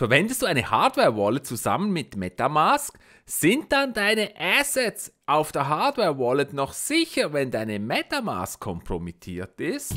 Verwendest du eine Hardware-Wallet zusammen mit MetaMask? Sind dann deine Assets auf der Hardware-Wallet noch sicher, wenn deine MetaMask kompromittiert ist?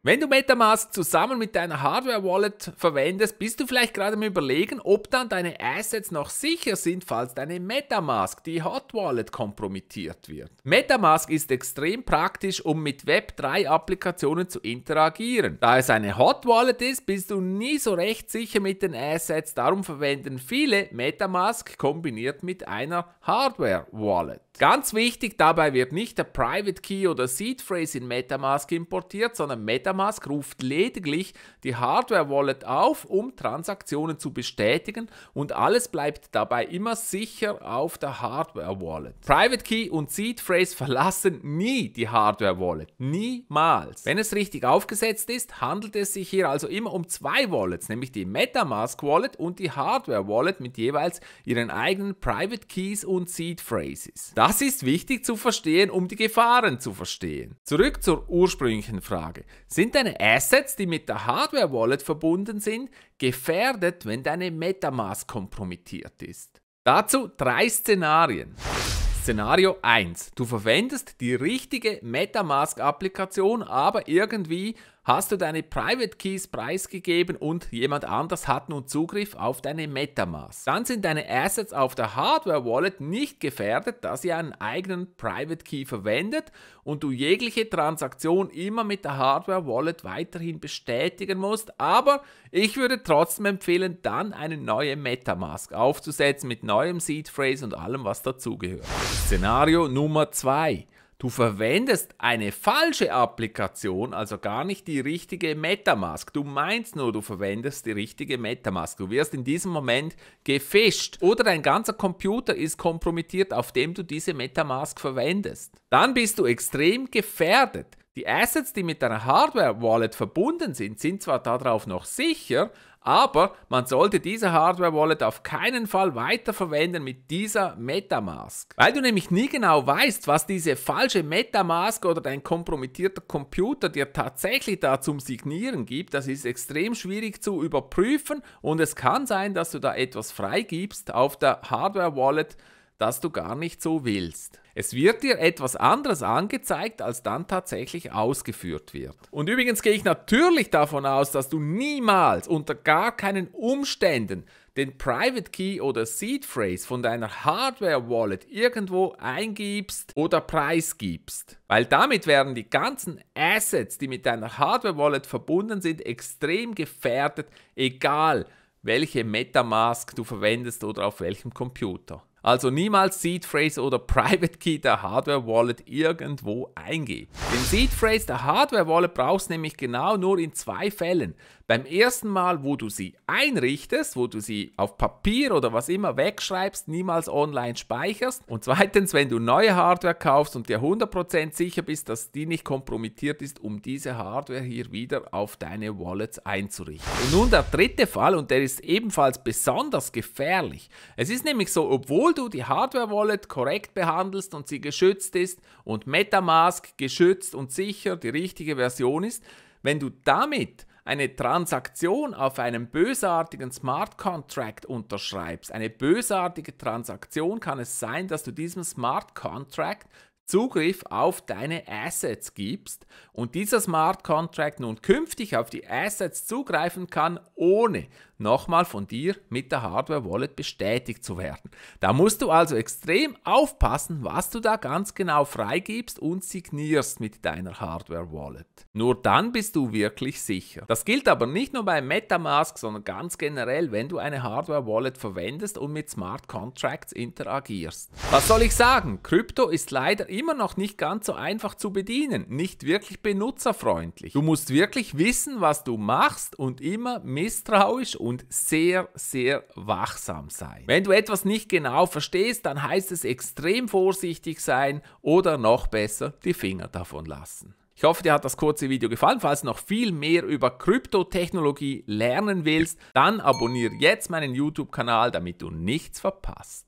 Wenn du MetaMask zusammen mit deiner Hardware-Wallet verwendest, bist du vielleicht gerade am Überlegen, ob dann deine Assets noch sicher sind, falls deine MetaMask, die Hot Wallet, kompromittiert wird. MetaMask ist extrem praktisch, um mit Web3-Applikationen zu interagieren. Da es eine Hot Wallet ist, bist du nie so recht sicher mit den Assets, darum verwenden viele MetaMask kombiniert mit einer Hardware-Wallet. Ganz wichtig, dabei wird nicht der Private Key oder Seed Phrase in MetaMask importiert, sondern MetaMask ruft lediglich die Hardware-Wallet auf, um Transaktionen zu bestätigen, und alles bleibt dabei immer sicher auf der Hardware-Wallet. Private Key und Seed Phrase verlassen nie die Hardware-Wallet. Niemals. Wenn es richtig aufgesetzt ist, handelt es sich hier also immer um zwei Wallets, nämlich die MetaMask-Wallet und die Hardware-Wallet mit jeweils ihren eigenen Private Keys und Seed Phrases. Das ist wichtig zu verstehen, um die Gefahren zu verstehen. Zurück zur ursprünglichen Frage. Sind deine Assets, die mit der Hardware-Wallet verbunden sind, gefährdet, wenn deine MetaMask kompromittiert ist? Dazu 3 Szenarien. Szenario 1. Du verwendest die richtige MetaMask-Applikation, aber irgendwie hast du deine Private Keys preisgegeben und jemand anders hat nun Zugriff auf deine MetaMask. Dann sind deine Assets auf der Hardware-Wallet nicht gefährdet, da sie einen eigenen Private Key verwendet und du jegliche Transaktion immer mit der Hardware-Wallet weiterhin bestätigen musst, aber ich würde trotzdem empfehlen, dann eine neue MetaMask aufzusetzen mit neuem Seed Phrase und allem, was dazugehört. Szenario Nummer 2. Du verwendest eine falsche Applikation, also gar nicht die richtige MetaMask. Du meinst nur, du verwendest die richtige MetaMask. Du wirst in diesem Moment gefischt oder dein ganzer Computer ist kompromittiert, auf dem du diese MetaMask verwendest. Dann bist du extrem gefährdet. Die Assets, die mit deiner Hardware-Wallet verbunden sind, sind zwar darauf noch sicher, aber man sollte diese Hardware-Wallet auf keinen Fall weiterverwenden mit dieser MetaMask. Weil du nämlich nie genau weißt, was diese falsche MetaMask oder dein kompromittierter Computer dir tatsächlich da zum Signieren gibt, das ist extrem schwierig zu überprüfen und es kann sein, dass du da etwas freigibst auf der Hardware-Wallet, das du gar nicht so willst. Es wird dir etwas anderes angezeigt, als dann tatsächlich ausgeführt wird. Und übrigens gehe ich natürlich davon aus, dass du niemals unter gar keinen Umständen den Private Key oder Seed Phrase von deiner Hardware-Wallet irgendwo eingibst oder preisgibst. Weil damit werden die ganzen Assets, die mit deiner Hardware-Wallet verbunden sind, extrem gefährdet, egal welche MetaMask du verwendest oder auf welchem Computer. Also niemals Seed Phrase oder Private Key der Hardware Wallet irgendwo eingeben. Den Seed Phrase der Hardware Wallet brauchst du nämlich genau nur in 2 Fällen. Beim ersten Mal, wo du sie einrichtest, wo du sie auf Papier oder was immer wegschreibst, niemals online speicherst. Und zweitens, wenn du neue Hardware kaufst und dir 100% sicher bist, dass die nicht kompromittiert ist, um diese Hardware hier wieder auf deine Wallets einzurichten. Und nun der dritte Fall, und der ist ebenfalls besonders gefährlich. Es ist nämlich so, obwohl du die Hardware-Wallet korrekt behandelst und sie geschützt ist und MetaMask geschützt und sicher die richtige Version ist, wenn du damit eine Transaktion auf einem bösartigen Smart Contract unterschreibst, eine bösartige Transaktion, kann es sein, dass du diesem Smart Contract Zugriff auf deine Assets gibst und dieser Smart Contract nun künftig auf die Assets zugreifen kann, ohne nochmal von dir mit der Hardware Wallet bestätigt zu werden. Da musst du also extrem aufpassen, was du da ganz genau freigibst und signierst mit deiner Hardware Wallet. Nur dann bist du wirklich sicher. Das gilt aber nicht nur bei MetaMask, sondern ganz generell, wenn du eine Hardware Wallet verwendest und mit Smart Contracts interagierst. Was soll ich sagen? Krypto ist leider immer noch nicht ganz so einfach zu bedienen, nicht wirklich benutzerfreundlich. Du musst wirklich wissen, was du machst und immer misstrauisch und sehr, sehr wachsam sein. Wenn du etwas nicht genau verstehst, dann heißt es extrem vorsichtig sein oder noch besser die Finger davon lassen. Ich hoffe, dir hat das kurze Video gefallen. Falls du noch viel mehr über Kryptotechnologie lernen willst, dann abonniere jetzt meinen YouTube-Kanal, damit du nichts verpasst.